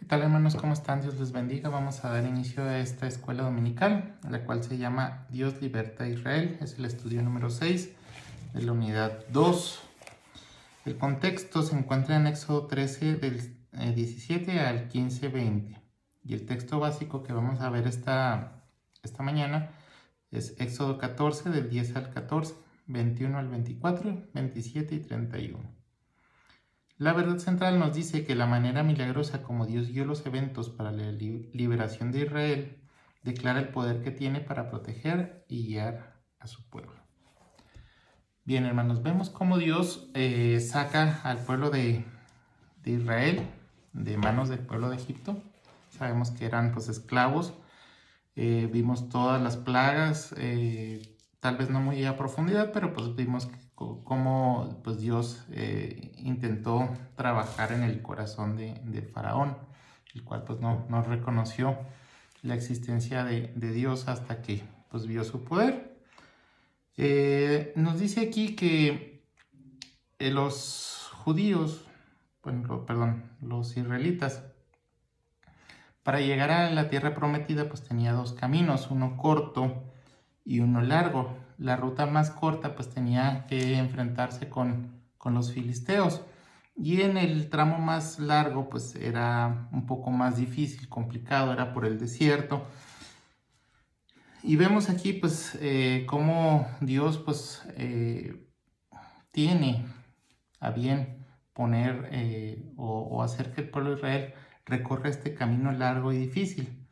Tal hermanos? ¿Cómo están? Dios les bendiga. Vamos a dar inicio a esta escuela dominical, la cual se llama Dios liberta a Israel. Es el estudio número 6 de la unidad 2. El contexto se encuentra en Éxodo 13 del 17 al 15:20. Y el texto básico que vamos a ver esta mañana es Éxodo 14 del 10 al 14, 21 al 24, 27 y 31. La verdad central nos dice que la manera milagrosa como Dios guió los eventos para la liberación de Israel declara el poder que tiene para proteger y guiar a su pueblo. Bien, hermanos, vemos cómo Dios saca al pueblo de Israel de manos del pueblo de Egipto. Sabemos que eran pues esclavos. Vimos todas las plagas, tal vez no muy a profundidad, pero pues vimos cómo pues Dios intentó trabajar en el corazón de Faraón, el cual pues no reconoció la existencia de Dios hasta que pues vio su poder. Nos dice aquí que los judíos, los israelitas, para llegar a la tierra prometida, pues tenía dos caminos, uno corto y uno largo. La ruta más corta, pues tenía que enfrentarse con los filisteos. Y en el tramo más largo, pues era un poco más difícil, complicado, era por el desierto. Y vemos aquí, pues, cómo Dios, pues, tiene a bien poner o hacer que el pueblo de Israel recorre este camino largo y difícil.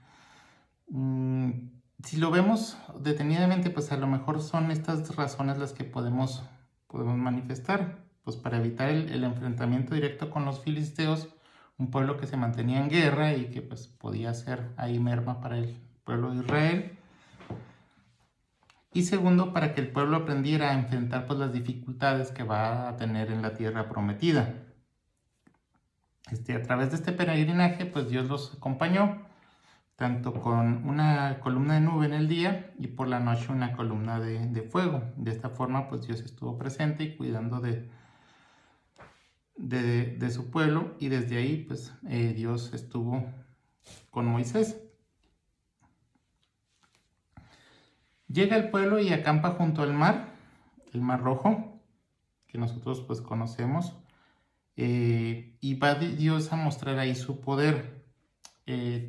Si lo vemos detenidamente, pues a lo mejor son estas razones las que podemos manifestar, pues para evitar el enfrentamiento directo con los filisteos, un pueblo que se mantenía en guerra y que pues podía ser ahí merma para el pueblo de Israel. Y segundo, para que el pueblo aprendiera a enfrentar pues las dificultades que va a tener en la tierra prometida. A través de este peregrinaje, pues Dios los acompañó, tanto con una columna de nube en el día y por la noche una columna de fuego. De esta forma, pues Dios estuvo presente y cuidando de su pueblo, y desde ahí, pues Dios estuvo con Moisés. Llega el pueblo y acampa junto al mar, el Mar Rojo, que nosotros pues conocemos, y va Dios a mostrar ahí su poder.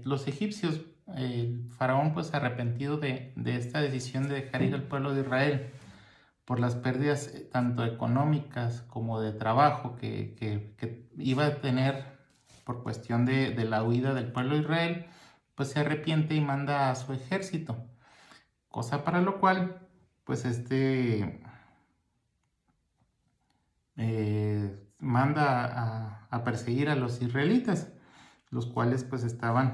Los egipcios, el faraón pues arrepentido de esta decisión de dejar ir al pueblo de Israel por las pérdidas tanto económicas como de trabajo que iba a tener por cuestión de la huida del pueblo de Israel, pues se arrepiente y manda a su ejército, cosa para lo cual pues manda a perseguir a los israelitas, los cuales pues estaban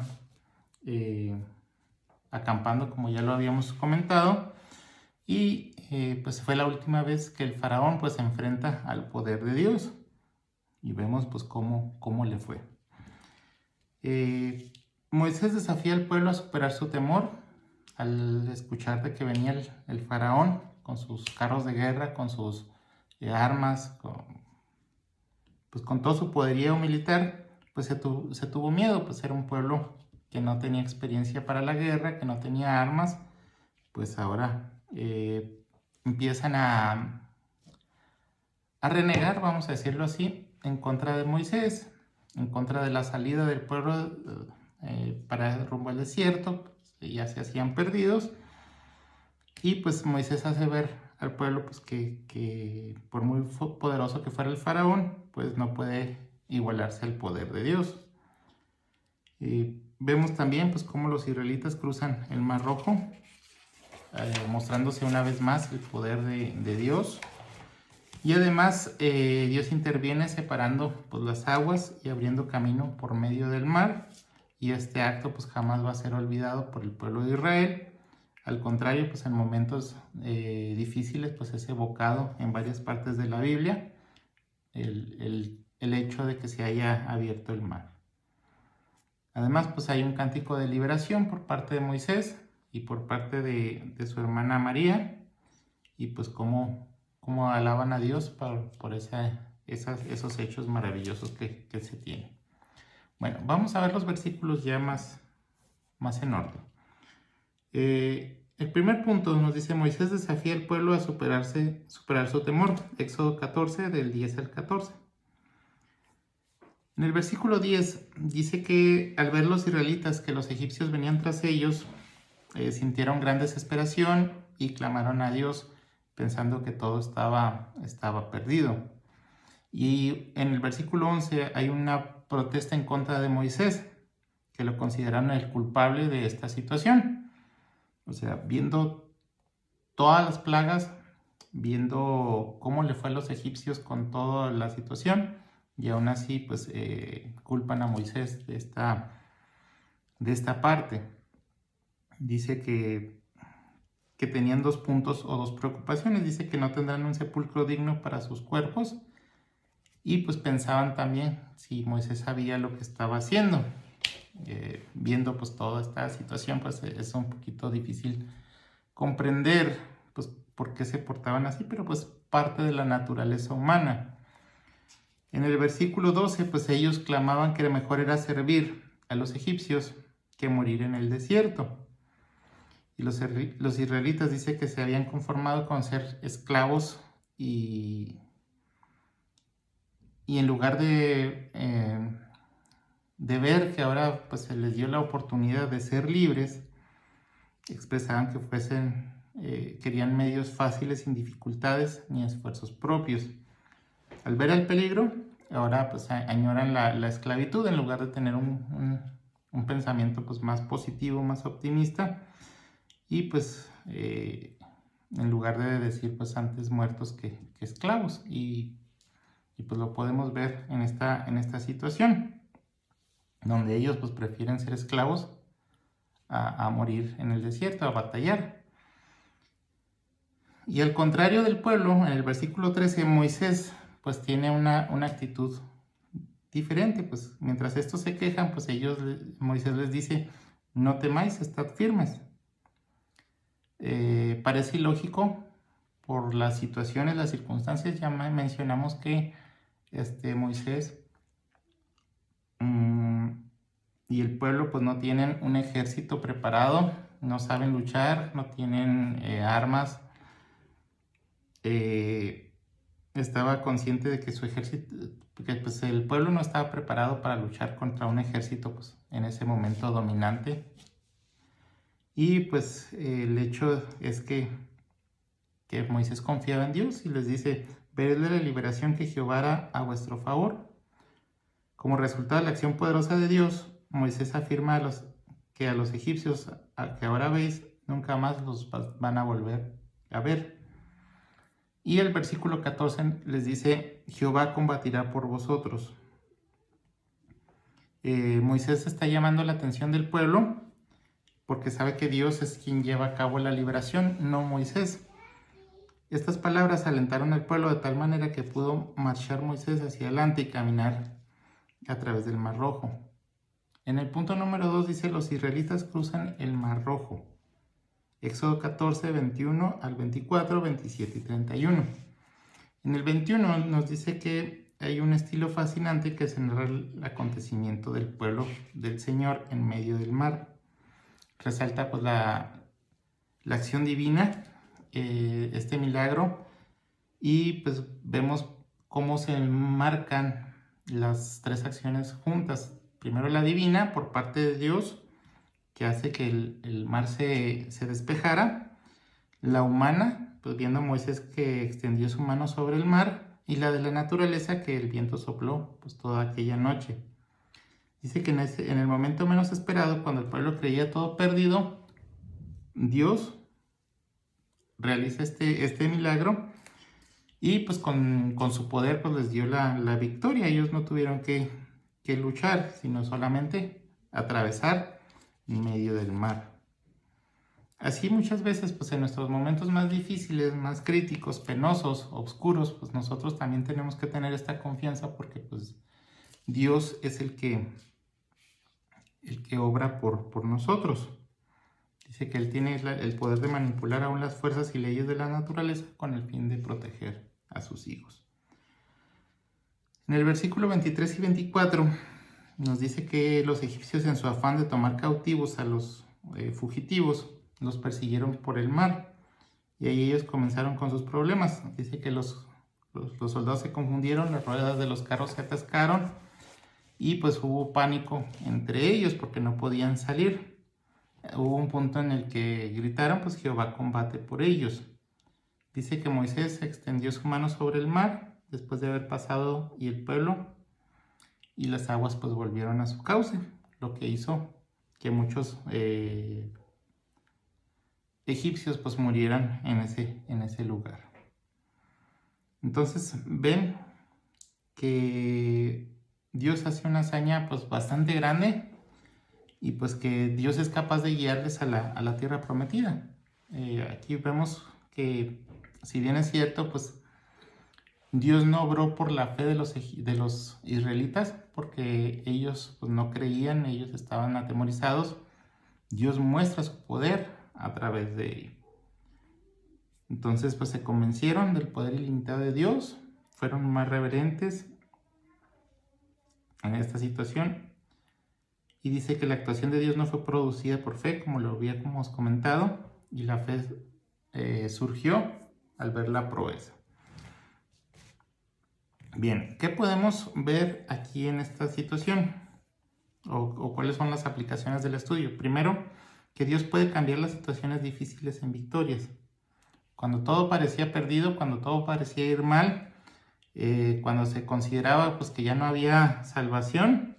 acampando, como ya lo habíamos comentado, y pues fue la última vez que el faraón pues se enfrenta al poder de Dios, y vemos pues cómo le fue. Moisés desafía al pueblo a superar su temor al escuchar de que venía el faraón con sus carros de guerra, con sus armas, con todo su poderío militar. Pues se tuvo miedo, pues era un pueblo que no tenía experiencia para la guerra, que no tenía armas. Pues ahora empiezan a renegar, vamos a decirlo así, en contra de Moisés, en contra de la salida del pueblo para rumbo al desierto. Pues, ya se hacían perdidos, y pues Moisés hace ver al pueblo pues que por muy poderoso que fuera el faraón, pues no puede igualarse al poder de Dios. Vemos también pues cómo los israelitas cruzan el Mar Rojo, mostrándose una vez más el poder de Dios. Y además Dios interviene separando pues las aguas y abriendo camino por medio del mar, y este acto pues jamás va a ser olvidado por el pueblo de Israel. Al contrario, pues en momentos difíciles pues es evocado en varias partes de la Biblia el hecho de que se haya abierto el mar. Además, pues hay un cántico de liberación por parte de Moisés y por parte de su hermana María, y pues cómo alaban a Dios por esos hechos maravillosos que se tienen. Bueno, vamos a ver los versículos ya más en orden. El primer punto nos dice: Moisés desafía al pueblo a superar su temor. Éxodo 14, del 10 al 14. En el versículo 10 dice que al ver los israelitas que los egipcios venían tras ellos, sintieron gran desesperación y clamaron a Dios pensando que todo estaba perdido. Y en el versículo 11 hay una protesta en contra de Moisés, que lo consideraron el culpable de esta situación. O sea, viendo todas las plagas, viendo cómo le fue a los egipcios con toda la situación, y aún así pues culpan a Moisés de esta parte. Dice que tenían 2 puntos o 2 preocupaciones. Dice que no tendrán un sepulcro digno para sus cuerpos, y pues pensaban también si Moisés sabía lo que estaba haciendo. Viendo pues toda esta situación, pues es un poquito difícil comprender pues por qué se portaban así, pero pues parte de la naturaleza humana. En el versículo 12 pues ellos clamaban que mejor era servir a los egipcios que morir en el desierto. Y los israelitas dice que se habían conformado con ser esclavos, y en lugar de ver que ahora pues se les dio la oportunidad de ser libres, expresaban que querían medios fáciles sin dificultades ni esfuerzos propios. Al ver el peligro, ahora pues añoran la esclavitud en lugar de tener un pensamiento pues más positivo, más optimista, y pues en lugar de decir pues antes muertos que esclavos, y pues lo podemos ver en esta situación, donde ellos pues prefieren ser esclavos a morir en el desierto, a batallar. Y al contrario del pueblo, en el versículo 13, Moisés pues tiene una actitud diferente. Pues mientras estos se quejan, pues Moisés les dice: no temáis, estad firmes. Parece ilógico por las situaciones, las circunstancias. Ya mencionamos que Moisés y el pueblo pues no tienen un ejército preparado, no saben luchar, no tienen armas. Estaba consciente de que su ejército, porque pues el pueblo no estaba preparado para luchar contra un ejército pues en ese momento dominante. Y pues el hecho es que Moisés confiaba en Dios y les dice: vered la liberación que Jehová hará a vuestro favor. Como resultado de la acción poderosa de Dios, Moisés afirma que a los egipcios que ahora veis, nunca más los van a volver a ver. Y el versículo 14 les dice: Jehová combatirá por vosotros. Moisés está llamando la atención del pueblo porque sabe que Dios es quien lleva a cabo la liberación, no Moisés. Estas palabras alentaron al pueblo de tal manera que pudo marchar Moisés hacia adelante y caminar a través del Mar Rojo. En el punto número 2 dice: los israelitas cruzan el Mar Rojo. Éxodo 14, 21 al 24, 27 y 31. En el 21 nos dice que hay un estilo fascinante que es narrar el acontecimiento del pueblo del Señor en medio del mar. Resalta pues la acción divina, este milagro, y pues vemos cómo se marcan las 3 acciones juntas. Primero la divina por parte de Dios, que hace que el mar se despejara. La humana, pues viendo a Moisés que extendió su mano sobre el mar. Y la de la naturaleza, que el viento sopló pues toda aquella noche. Dice que en el momento menos esperado, cuando el pueblo creía todo perdido, Dios realiza este milagro, y pues con su poder pues les dio la victoria. Ellos no tuvieron que luchar, sino solamente atravesar en medio del mar. Así muchas veces pues en nuestros momentos más difíciles, más críticos, penosos, oscuros, pues nosotros también tenemos que tener esta confianza, porque pues Dios es el que obra por nosotros. Dice que Él tiene el poder de manipular aún las fuerzas y leyes de la naturaleza con el fin de proteger a sus hijos. En el versículo 23 y 24 nos dice que los egipcios, en su afán de tomar cautivos a los fugitivos, los persiguieron por el mar. Y ahí ellos comenzaron con sus problemas. Dice que los soldados se confundieron, las ruedas de los carros se atascaron y pues hubo pánico entre ellos porque no podían salir. Hubo un punto en el que gritaron, pues Jehová combate por ellos. Dice que Moisés extendió su mano sobre el mar después de haber pasado y el pueblo, y las aguas pues volvieron a su cauce, lo que hizo que muchos egipcios pues murieran en ese lugar. Entonces ven que Dios hace una hazaña pues bastante grande y pues que Dios es capaz de guiarles a la tierra prometida. Aquí vemos que, si bien es cierto, pues Dios no obró por la fe de los israelitas, porque ellos pues no creían, ellos estaban atemorizados. Dios muestra su poder a través de ellos. Entonces pues se convencieron del poder ilimitado de Dios, fueron más reverentes en esta situación, y dice que la actuación de Dios no fue producida por fe, como lo habíamos comentado, y la fe surgió al ver la proeza. Bien, ¿qué podemos ver aquí en esta situación? ¿O cuáles son las aplicaciones del estudio? Primero, que Dios puede cambiar las situaciones difíciles en victorias. Cuando todo parecía perdido, cuando todo parecía ir mal, cuando se consideraba pues que ya no había salvación,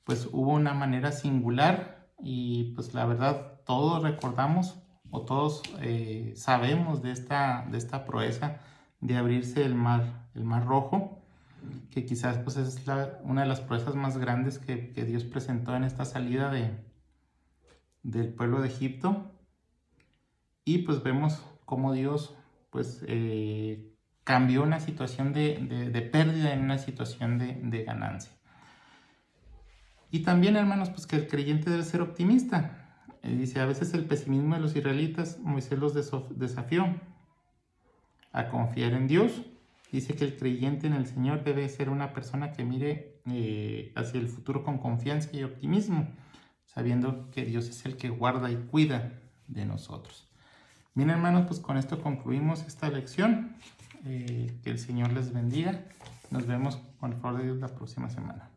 pues hubo una manera singular, y pues la verdad todos recordamos o todos sabemos de esta proeza de abrirse el mar Rojo, que quizás pues es una de las proezas más grandes que Dios presentó en esta salida del pueblo de Egipto. Y pues vemos cómo Dios pues cambió una situación de pérdida en una situación de ganancia. Y también, hermanos, pues que el creyente debe ser optimista. Dice, a veces el pesimismo de los israelitas, Moisés los desafió a confiar en Dios. Dice que el creyente en el Señor debe ser una persona que mire hacia el futuro con confianza y optimismo, sabiendo que Dios es el que guarda y cuida de nosotros. Bien, hermanos, pues con esto concluimos esta lección. Que el Señor les bendiga. Nos vemos con el favor de Dios la próxima semana.